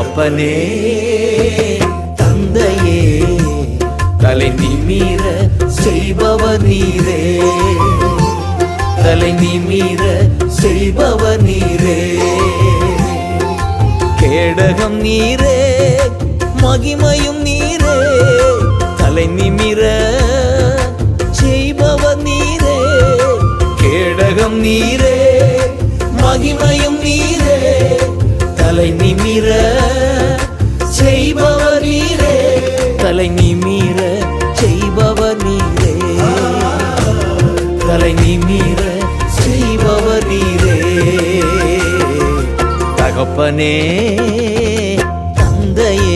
தகப்பனே தந்தையே தலை நிமிர செய்பவர் நீரே, தலை நிமிர செய்பவர் நீரே. கேடகம் நீரே மகிமையும் நீரே, தலை நிமிர செய்பவர் நீரே. கேடகம் நீரே மகிமையும் நீரே, தலை நிமிர செய்பவர் நீரே, தலை நிமிர செய்பவர் நீரே, தலை நிமிர செய்பவர் நீரே. தகப்பனே தந்தையே